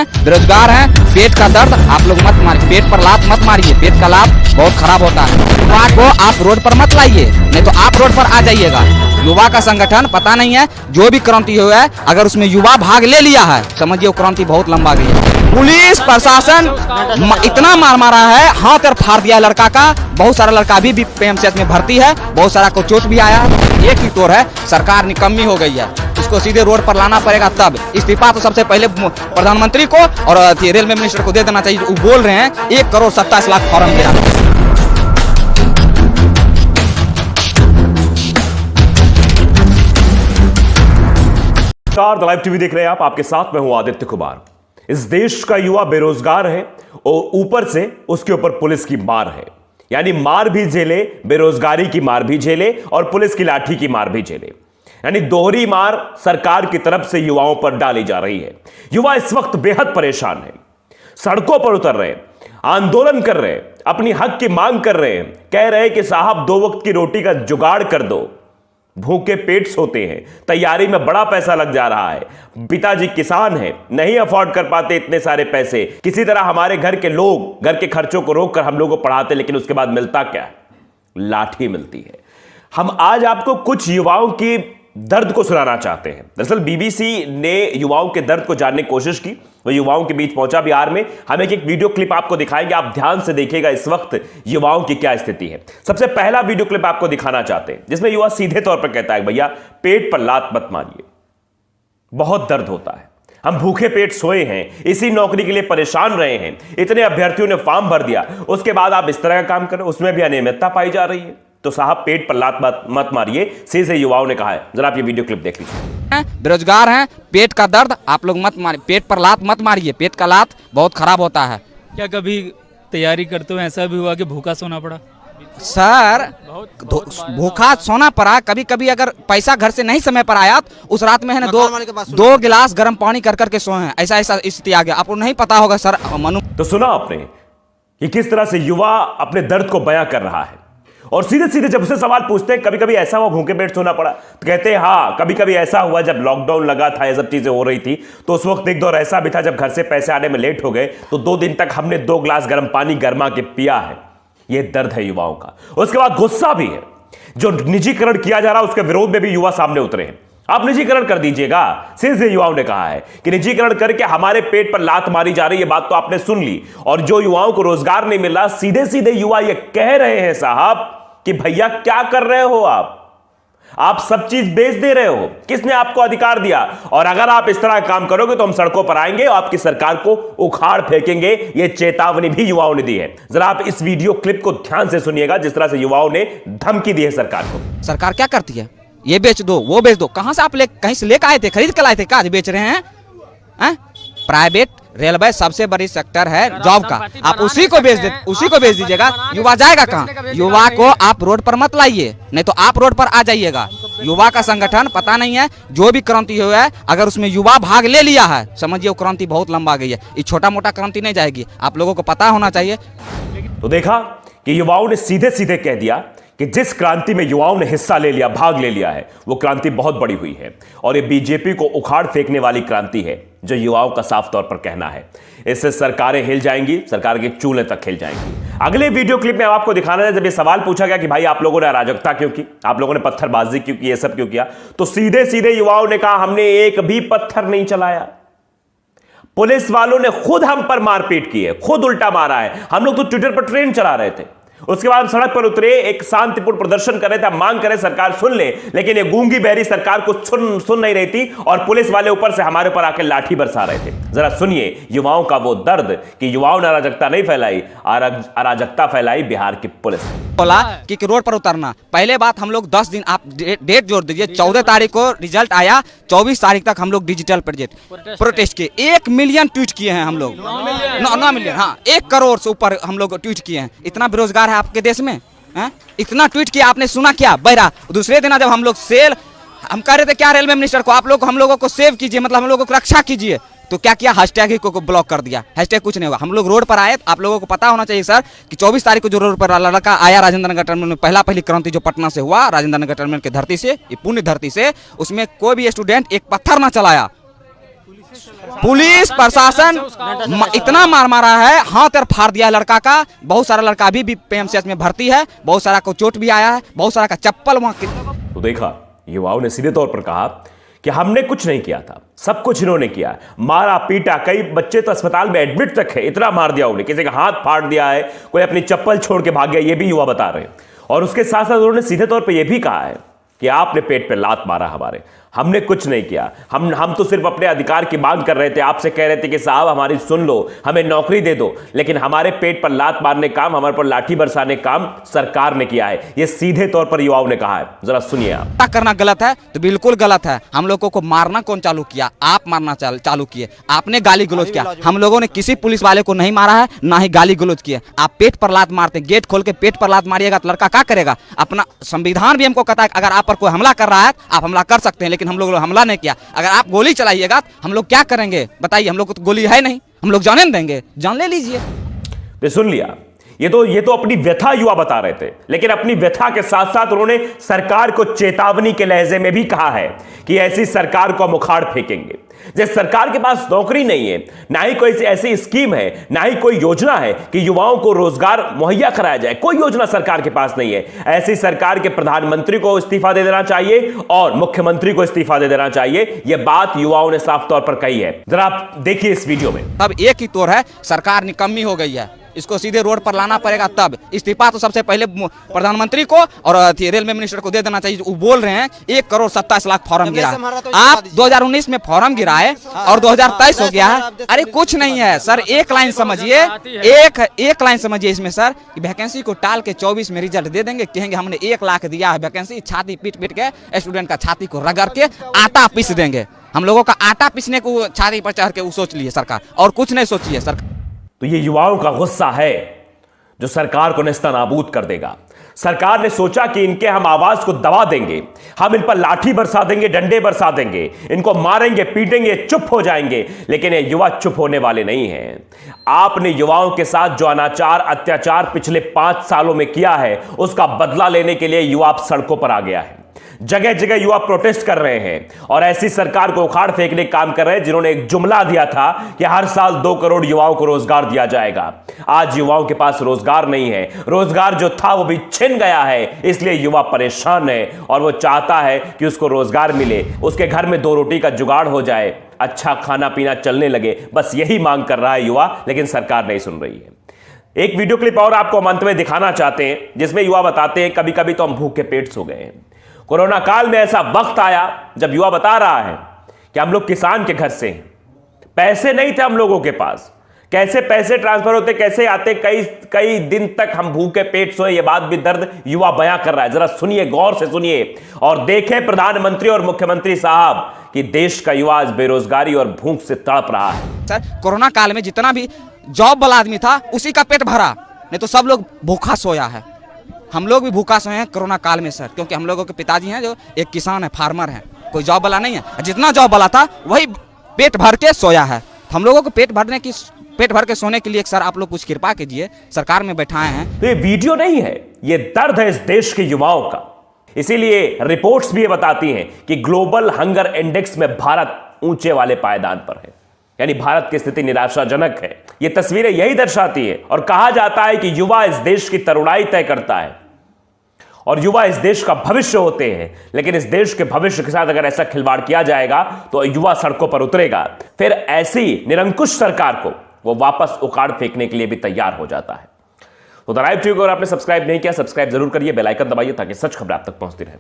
हैं, बेरोजगार हैं, पेट का दर्द आप लोग मत मारिए, पेट पर लात मत मारिए, पेट का लात बहुत खराब होता है। युवा को आप रोड पर मत लाइए, नहीं तो आप रोड पर आ जाइएगा। युवा का संगठन पता नहीं है, जो भी क्रांति हुआ है अगर उसमें युवा भाग ले लिया है समझिए वो क्रांति बहुत लंबा गई है। पुलिस प्रशासन इतना मार मारा है, हाथ और फाड़ दिया लड़का का। बहुत सारा लड़का अभी भी पीएमसीएच में भर्ती है, बहुत सारा को चोट भी आया। एक ही तोर है, सरकार निकम्मी हो गई है, इसको सीधे रोड पर लाना पड़ेगा। तब इस्तीफा तो सबसे पहले प्रधानमंत्री को और रेलवे मिनिस्टर को दे देना चाहिए। वो बोल रहे हैं 1,27,00,000 फॉर्म दिया। द लाइव टीवी देख रहे हैं आप, आपके साथ मैं हूं आदित्य कुमार। इस देश का युवा बेरोजगार है और ऊपर से उसके ऊपर पुलिस की मार है, यानी मार भी झेले, बेरोजगारी की मार भी झेले और पुलिस की लाठी की मार भी झेले, यानी दोहरी मार सरकार की तरफ से युवाओं पर डाली जा रही है। युवा इस वक्त बेहद परेशान है, सड़कों पर उतर रहे हैं, आंदोलन कर रहे हैं, अपनी हक की मांग कर रहे हैं, कह रहे हैं कि साहब 2 वक्त की रोटी का जुगाड़ कर दो। भूखे पेट सोते हैं, तैयारी में बड़ा पैसा लग जा रहा है, पिताजी किसान हैं, नहीं अफोर्ड कर पाते इतने सारे पैसे, किसी तरह हमारे घर के लोग घर के खर्चों को रोक कर हम लोगों को पढ़ाते, लेकिन उसके बाद मिलता क्या है? लाठी मिलती है। हम आज आपको कुछ युवाओं की दर्द को सुनाना चाहते हैं। दरअसल बीबीसी ने युवाओं के दर्द को जानने की कोशिश की, वो युवाओं के बीच पहुंचा बिहार में। हम एक वीडियो क्लिप आपको दिखाएंगे, आप ध्यान से देखिएगा इस वक्त युवाओं की क्या स्थिति है। सबसे पहला वीडियो क्लिप आपको दिखाना चाहते हैं जिसमें युवा सीधे तौर पर कहता है, भैया पेट पर लात मत मारिए, बहुत दर्द होता है, हम भूखे पेट सोए हैं, इसी नौकरी के लिए परेशान रहे हैं, इतने अभ्यर्थियों ने फॉर्म भर दिया, उसके बाद आप इस तरह का काम करें, उसमें भी अनियमितता पाई जा रही है, तो साहब पेट पर लात मत मारिए, सीधे युवाओं ने कहा है। जरा आप ये वीडियो क्लिप देख लीजिए। बेरोजगार हैं, पेट का दर्द आप लोग मत मारिए, पेट पर लात मत मारिए, पेट का लात बहुत खराब होता है। क्या कभी तैयारी करते हुए ऐसा भी हुआ कि भूखा सोना पड़ा? सर भूखा सोना पड़ा, कभी कभी अगर पैसा घर से नहीं समय पर आया तो उस रात में है ना 2 गिलास गर्म पानी कर करके सोए हैं, ऐसा स्थिति आ गया। आपको नहीं पता होगा सर मनु। तो सुना आपने कि किस तरह से युवा अपने दर्द को बयां कर रहा है, और सीधे सीधे जब उससे सवाल पूछते हैं कभी कभी ऐसा हुआ भूखे पेट सोना पड़ा, तो कहते हैं हाँ कभी कभी ऐसा हुआ जब लॉकडाउन लगा था, ये सब चीजें हो रही थी, तो उस वक्त एक दौर ऐसा भी था जब घर से पैसे आने में लेट हो गए तो 2 दिन तक हमने 2 गिलास गर्म पानी गरमा के पिया है। ये दर्द है युवाओं का। उसके बाद गुस्सा भी है, जो निजीकरण किया जा रहा है उसके विरोध में भी युवा सामने उतरे हैं। आप निजीकरण कर दीजिएगा, सीधे युवाओं ने कहा है कि निजीकरण करके हमारे पेट पर लात मारी जा रही है। बात तो आपने सुन ली। और जो युवाओं को रोजगार नहीं मिल रहा, सीधे सीधे युवा ये कह रहे हैं साहब कि भैया क्या कर रहे हो आप सब चीज बेच दे रहे हो, किसने आपको अधिकार दिया? और अगर आप इस तरह काम करोगे तो हम सड़कों पर आएंगे और आपकी सरकार को उखाड़ फेंकेंगे। ये चेतावनी भी युवाओं ने दी है। जरा आप इस वीडियो क्लिप को ध्यान से सुनिएगा, जिस तरह से युवाओं ने धमकी दी है सरकार को। सरकार क्या करती है? ये बेच दो, वो बेच दो। कहां से आप कहीं से लेकर आए थे, खरीद कर लाए थे? क्या बेच रहे हैं? प्राइवेट रेलवे सबसे बड़ी सेक्टर है जॉब का, आप उसी को बेच दीजिएगा। युवा जाएगा कहाँ? युवा को आप रोड पर मत लाइए, नहीं तो आप रोड पर आ जाइएगा। युवा का संगठन पता नहीं है, जो भी क्रांति हुआ है अगर उसमें युवा भाग ले लिया है समझिए वो क्रांति बहुत लंबा गई है। ये छोटा मोटा क्रांति नहीं जाएगी, आप लोगों को पता होना चाहिए। तो देखा कि युवाओं ने सीधे सीधे कह दिया कि जिस क्रांति में युवाओं ने हिस्सा ले लिया, भाग ले लिया है, वो क्रांति बहुत बड़ी हुई है और ये बीजेपी को उखाड़ फेंकने वाली क्रांति है, जो युवाओं का साफ तौर पर कहना है। इससे सरकारें हिल जाएंगी, सरकार के चूल्हे तक हिल जाएंगी। अगले वीडियो क्लिप में आपको दिखाना है, जब ये सवाल पूछा गया कि भाई आप लोगों ने अराजकता क्यों की, आप लोगों ने पत्थरबाजी क्यों की, ये सब क्यों किया, तो सीधे सीधे युवाओं ने कहा हमने एक भी पत्थर नहीं चलाया, पुलिस वालों ने खुद हम पर मारपीट की है, खुद उल्टा मारा है, हम लोग तो ट्विटर पर ट्रेंड चला रहे थे। उसके बाद हम सड़क पर उतरे, एक शांतिपूर्ण प्रदर्शन कर रहे थे, मांग करे सरकार सुन ले, लेकिन ये गूंगी बहरी सरकार को सुन नहीं रही थी और पुलिस वाले ऊपर से हमारे ऊपर आकर लाठी बरसा रहे थे। जरा सुनिए युवाओं का वो दर्द कि युवाओं ने अराजकता नहीं फैलाई, अराजकता फैलाई बिहार की पुलिस। बोला कि रोड पर उतरना, पहले बात हम लोग 10 दिन आप डेट जोड़ दीजिए, 14 तारीख को रिजल्ट आया, 24 तारीख तक हम लोग डिजिटल प्रोटेस्ट किए, 1 मिलियन ट्वीट किए हैं हम लोग, 9 मिलियन, हाँ 1 करोड़ से ऊपर हम लोग ट्वीट किए हैं। इतना बेरोजगार है आपके देश में? इतना ट्वीट किया आपने, सुना क्या बहरा? दूसरे दिन जब हम लोग हम कह रहे थे क्या रेलवे मिनिस्टर को, आप लोग हम लोगों को सेव कीजिए, मतलब हम लोगों को रक्षा कीजिए, तो क्या किया? हैशटैग ही को ब्लॉक कर दिया। हैशटैग कुछ नहीं हुआ। हम लोग रोड पर आए, आप लोगों को पता होना चाहिए सर कि 24 तारीख को जो रोड पर लड़का आया राजेंद्र नगर टर्मिनल में, पहली क्रांति जो पटना से हुआ, राजेंद्र नगर टर्मिनल की धरती से, ये पुण्य धरती से, उसमें कोई भी स्टूडेंट एक पत्थर ना चलाया। पुलिस प्रशासन इतना मार मारा है, हाथ और फाड़ दिया है लड़का का। बहुत सारा लड़का अभी भी पीएमसीएच में भर्ती है, बहुत सारा को चोट भी आया है, बहुत सारा का चप्पल वहां। तो देखा, युवाओं ने सीधे तौर पर कहा कि हमने कुछ नहीं किया था, सब कुछ इन्होंने किया, मारा पीटा, कई बच्चे तो अस्पताल में एडमिट तक है, इतना मार दिया उन्हें, किसी का हाथ फाड़ दिया है, कोई अपनी चप्पल छोड़ के भाग गया, ये भी युवा बता रहे हैं। और उसके साथ साथ उन्होंने सीधे तौर पर यह भी कहा है कि आपने पेट पे लात मारा हमारे, हमने कुछ नहीं किया, हम तो सिर्फ अपने अधिकार की मांग कर रहे थे, आपसे कह रहे थे कि साहब हमारी सुन लो, हमें नौकरी दे दो, लेकिन हमारे पेट पर लात मारने काम, हमारे पर लाठी बरसाने काम सरकार ने किया है। ये सीधे तौर पर युवाओं ने कहा है, जरा सुनिए आप। करना गलत है तो बिल्कुल गलत है। हम लोगों को मारना कौन चालू किया? आप मारना चालू किए, आपने गाली गलौज किया। हम लोगों ने किसी पुलिस वाले को नहीं मारा है, ना ही गाली गलौज किया। आप पेट पर लात मारते, गेट खोल के पेट पर लात मारिएगा तो लड़का क्या करेगा? अपना संविधान भी हमको कहता है अगर आप पर कोई हमला कर रहा है आप हमला कर सकते हैं, लेकिन हम लोग हमला नहीं किया। अगर आप गोली चलाइएगा हम लोग क्या करेंगे बताइए? हम लोग को तो गोली है नहीं, हम लोग जाने देंगे? जान ले लीजिए। तो सुन लिया, ये तो अपनी व्यथा युवा बता रहे थे, लेकिन अपनी व्यथा के साथ साथ उन्होंने सरकार को चेतावनी के लहजे में भी कहा है कि ऐसी सरकार को हम उखाड़ फेंकेंगे। जिस सरकार के पास नौकरी नहीं है, ना ही कोई ऐसी स्कीम है, ना ही कोई योजना है कि युवाओं को रोजगार मुहैया कराया जाए, कोई योजना सरकार के पास नहीं है। ऐसी सरकार के प्रधानमंत्री को इस्तीफा दे देना चाहिए और मुख्यमंत्री को इस्तीफा दे देना चाहिए। यह बात युवाओं ने साफ तौर पर कही है। जरा आप देखिए इस वीडियो में। अब एक ही तौर है, सरकार निकम्मी हो गई है, इसको सीधे रोड पर लाना पड़ेगा। तब इस्तीफा तो सबसे पहले प्रधानमंत्री को और रेलवे मिनिस्टर को दे देना चाहिए। वो बोल रहे हैं 1,27,00,000 फॉर्म गिरा। आप 2019 में फॉर्म गिराए और 2023 हो गया है। अरे कुछ नहीं है सर, एक लाइन समझिए, एक लाइन समझिए इसमें सर कि वैकेंसी को टाल के 24 में रिजल्ट दे देंगे, कहेंगे हमने 1 लाख दिया है वैकेंसी, छाती पीट पीट के स्टूडेंट का छाती को रगड़ के आटा पीस देंगे। हम लोगों का आटा पीसने को छाती पर चढ़ के वो सोच लिए सरकार, और कुछ नहीं सोचिए सरकार। तो ये युवाओं का गुस्सा है जो सरकार को नेस्तनाबूद कर देगा। सरकार ने सोचा कि इनके हम आवाज को दबा देंगे, हम इन पर लाठी बरसा देंगे, डंडे बरसा देंगे, इनको मारेंगे पीटेंगे, चुप हो जाएंगे। लेकिन ये युवा चुप होने वाले नहीं हैं। आपने युवाओं के साथ जो अनाचार अत्याचार पिछले 5 सालों में किया है, उसका बदला लेने के लिए युवा अब सड़कों पर आ गया है। जगह जगह युवा प्रोटेस्ट कर रहे हैं और ऐसी सरकार को उखाड़ फेंकने का काम कर रहे हैं जिन्होंने एक जुमला दिया था कि हर साल 2 करोड़ युवाओं को रोजगार दिया जाएगा। आज युवाओं के पास रोजगार नहीं है, रोजगार जो था वो भी छिन गया है, इसलिए युवा परेशान है और वो चाहता है कि उसको रोजगार मिले, उसके घर में 2 रोटी का जुगाड़ हो जाए, अच्छा खाना पीना चलने लगे। बस यही मांग कर रहा है युवा, लेकिन सरकार नहीं सुन रही है। एक वीडियो क्लिप और आपको अंत में दिखाना चाहते हैं जिसमें युवा बताते हैं कभी कभी तो हम भूखे पेट सो गए हैं। कोरोना काल में ऐसा वक्त आया जब युवा बता रहा है कि हम लोग किसान के घर से हैं, पैसे नहीं थे हम लोगों के पास, कैसे पैसे ट्रांसफर होते, कैसे आते, कई दिन तक हम भूखे पेट सोए। ये बात भी दर्द युवा बयां कर रहा है। जरा सुनिए, गौर से सुनिए और देखें प्रधानमंत्री और मुख्यमंत्री साहब कि देश का युवा आज बेरोजगारी और भूख से तड़प रहा है। सर कोरोना काल में जितना भी जॉब वाला आदमी था उसी का पेट भरा, नहीं तो सब लोग भूखा सोया है। हम लोग भी भूखा सोए हैं कोरोना काल में सर, क्योंकि हम लोगों के पिताजी हैं जो एक किसान है, फार्मर है, कोई जॉब वाला नहीं है। जितना जॉब वाला था वही पेट भर के सोया है। हम लोगों को पेट भर के सोने के लिए सर आप लोग कुछ कृपा कीजिए, सरकार में बैठाए हैं। तो ये वीडियो नहीं है, ये दर्द है इस देश के युवाओं का। इसीलिए रिपोर्ट्स भी ये बताती हैं कि ग्लोबल हंगर इंडेक्स में भारत ऊंचे वाले पायदान पर है, यानी भारत की स्थिति निराशाजनक है। ये तस्वीरें यही दर्शाती है और कहा जाता है कि युवा इस देश की तरुणाई तय करता है और युवा इस देश का भविष्य होते हैं। लेकिन इस देश के भविष्य के साथ अगर ऐसा खिलवाड़ किया जाएगा तो युवा सड़कों पर उतरेगा, फिर ऐसी निरंकुश सरकार को वो वापस उखाड़ फेंकने के लिए भी तैयार हो जाता है। तो द राइट टू, अगर आपने सब्सक्राइब नहीं किया सब्सक्राइब जरूर करिए, बेल आइकन दबाइए ताकि सच खबरें आप तक पहुंचती रहे।